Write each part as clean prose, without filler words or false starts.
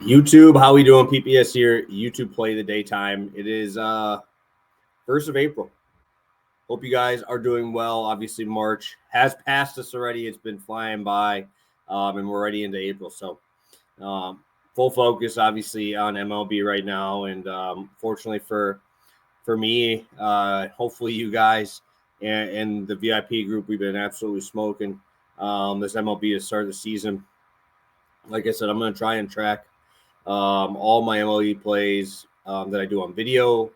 YouTube, how we doing? PPS here. YouTube play the daytime. It is 1st of April. Hope you guys are doing well. Obviously, March has passed us already. It's been flying by, and we're already into April. So, full focus, obviously, on MLB right now. And fortunately for me, hopefully you guys and the VIP group, we've been absolutely smoking this MLB to start the season. Like I said, I'm going to try and track all my MLB plays that I do on video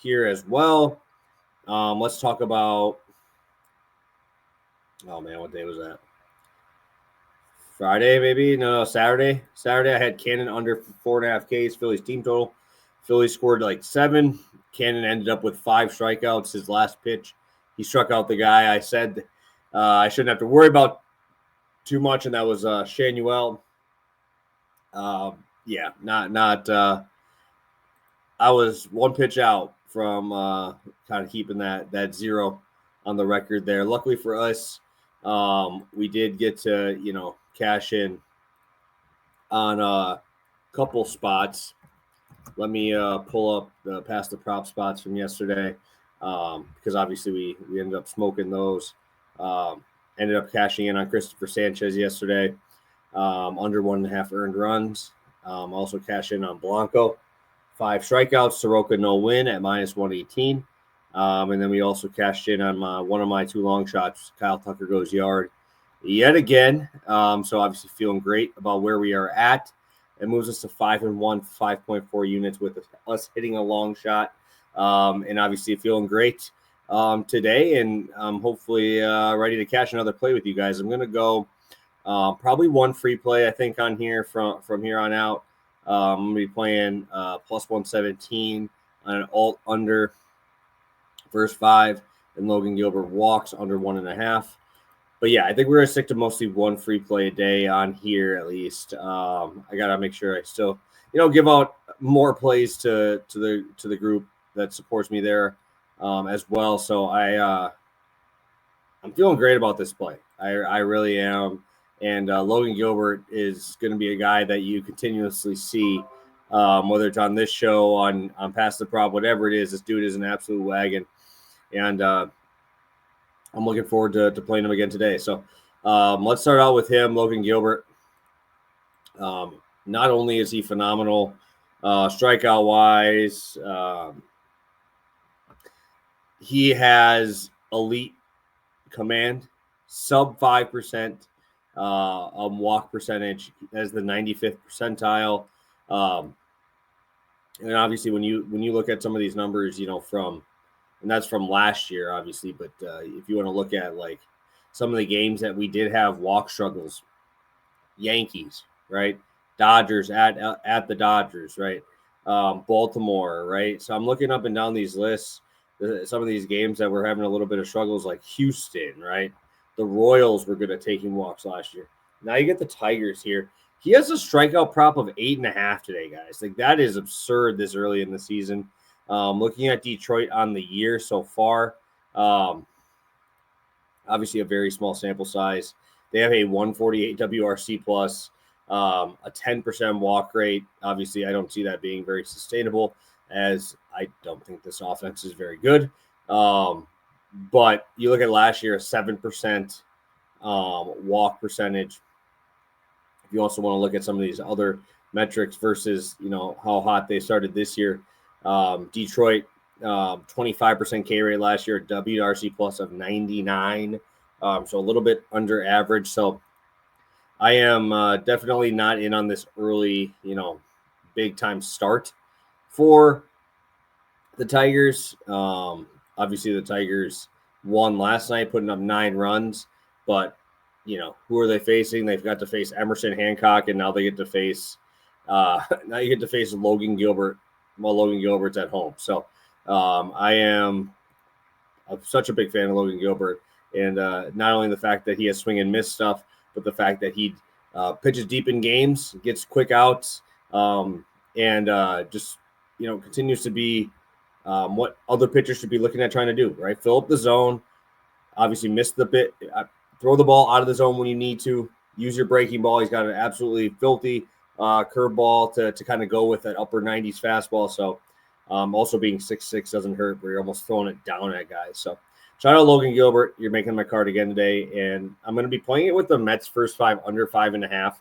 here as well. Let's talk about, oh man, what day was that? Friday, maybe? No, Saturday. Saturday, I had Cannon under 4.5 Ks, Phillies team total. Phillies scored like 7. Cannon ended up with 5 strikeouts. His last pitch, he struck out the guy I said I shouldn't have to worry about too much, and that was Shanuel. Yeah, not. I was 1 pitch out from kind of keeping that 0 on the record there. Luckily for us, we did get to cash in on a couple spots. Let me pull up the past the prop spots from yesterday because obviously we ended up smoking those. Ended up cashing in on Christopher Sanchez yesterday, under 1.5 earned runs. Also cash in on Blanco, 5 strikeouts. Soroka no win at -118. And then we also cashed in on one of my 2 long shots. Kyle Tucker goes yard yet again. So obviously feeling great about where we are at. It moves us to 5-1, 5.4 units with us hitting a long shot. And obviously feeling great today, and hopefully ready to cash another play with you guys. I'm going to go probably 1 free play, I think, on here from here on out. I'm going to be playing +117 on an alt under first 5, and Logan Gilbert walks under 1.5. But yeah, I think we're going to stick to mostly 1 free play a day on here at least. I got to make sure I still, give out more plays to the group that supports me there as well. So I'm feeling great about this play. I really am. And Logan Gilbert is going to be a guy that you continuously see, whether it's on this show, on Past the Prop, whatever it is. This dude is an absolute wagon. And I'm looking forward to playing him again today. So let's start out with him, Logan Gilbert. Not only is he phenomenal strikeout-wise, he has elite command, sub 5% walk percentage as the 95th percentile. And obviously when you look at some of these numbers, and that's from last year, obviously, but if you want to look at like some of the games that we did have walk struggles, Yankees, right? Dodgers at the Dodgers, right? Baltimore, right? So I'm looking up and down these lists, some of these games that we're having a little bit of struggles, like Houston, right? The Royals were good at taking walks last year. Now you get the Tigers here. He has a strikeout prop of 8.5 today, guys. Like, that is absurd this early in the season. Looking at Detroit on the year so far, obviously a very small sample size. They have a 148 WRC plus, a 10% walk rate. Obviously, I don't see that being very sustainable, as I don't think this offense is very good. But you look at last year, a 7% walk percentage. If you also want to look at some of these other metrics versus, how hot they started this year, Detroit, 25% K rate last year, WRC plus of 99. So a little bit under average. So I am definitely not in on this early, big time start for the Tigers. Obviously the Tigers won last night, putting up 9 runs, but who are they facing? They've got to face Emerson Hancock, and now they get to face Logan Gilbert. Well, Logan Gilbert's at home. So I am such a big fan of Logan Gilbert, and not only the fact that he has swing and miss stuff, but the fact that he pitches deep in games, gets quick outs, and just continues to be what other pitchers should be looking at trying to do, right? Fill up the zone, obviously miss the bit, throw the ball out of the zone when you need to, use your breaking ball. He's got an absolutely filthy curveball to kind of go with that upper 90s fastball. So also being 6'6" doesn't hurt, where you're almost throwing it down at guys. So shout out Logan Gilbert. You're making my card again today. And I'm going to be playing it with the Mets first 5 under 5.5.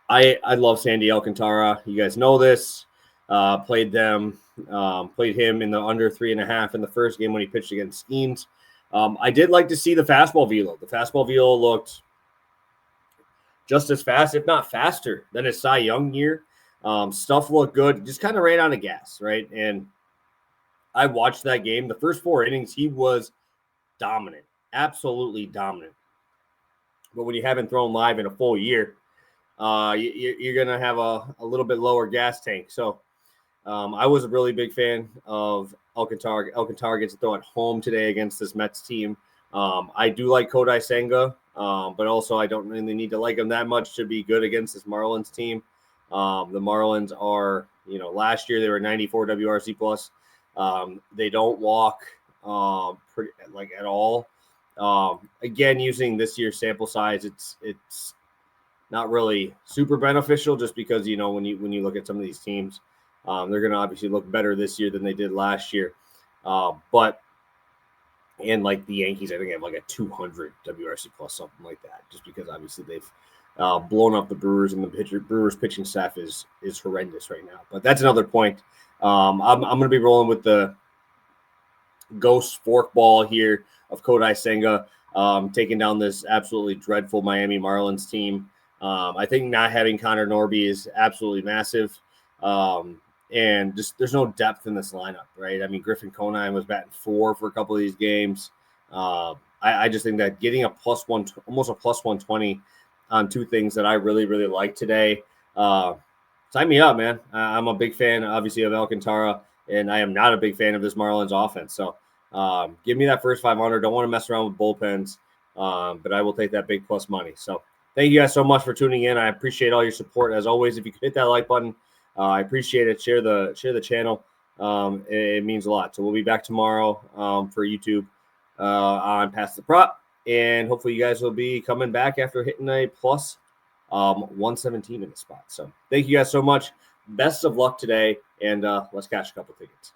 I love Sandy Alcantara. You guys know this. Played him in the under 3.5 in the first game when he pitched against Skeens. I did like to see the fastball velo. The fastball velo looked just as fast, if not faster, than his Cy Young year. Stuff looked good. Just kind of ran out of gas, right? And I watched that game. The first 4 innings, he was dominant, absolutely dominant. But when you haven't thrown live in a full year, you're going to have a little bit lower gas tank. So I was a really big fan of Alcantara. Alcantara gets to throw at home today against this Mets team. I do like Kodai Senga, but also I don't really need to like him that much to be good against this Marlins team. The Marlins are, last year they were 94 WRC plus. They don't walk at all. Again, using this year's sample size, it's not really super beneficial, just because when you look at some of these teams, they're going to obviously look better this year than they did last year. And like the Yankees, I think they have like a 200 WRC plus, something like that, just because obviously they've blown up the Brewers, and the Brewers pitching staff is horrendous right now. But that's another point. I'm going to be rolling with the ghost forkball here of Kodai Senga, taking down this absolutely dreadful Miami Marlins team. I think not having Connor Norby is absolutely massive. And just there's no depth in this lineup, right? I mean, Griffin Conine was batting 4 for a couple of these games. I just think that getting almost a plus 120 on 2 things that I really, really like today. Sign me up, man. I'm a big fan, obviously, of Alcantara, and I am not a big fan of this Marlins offense. So give me that first 500. Don't want to mess around with bullpens, but I will take that big plus money. So thank you guys so much for tuning in. I appreciate all your support. As always, if you could hit that like button, I appreciate it. Share the channel. It means a lot. So we'll be back tomorrow for YouTube on Past the Prop. And hopefully you guys will be coming back after hitting a plus 117 in the spot. So thank you guys so much. Best of luck today, and let's cash a couple tickets.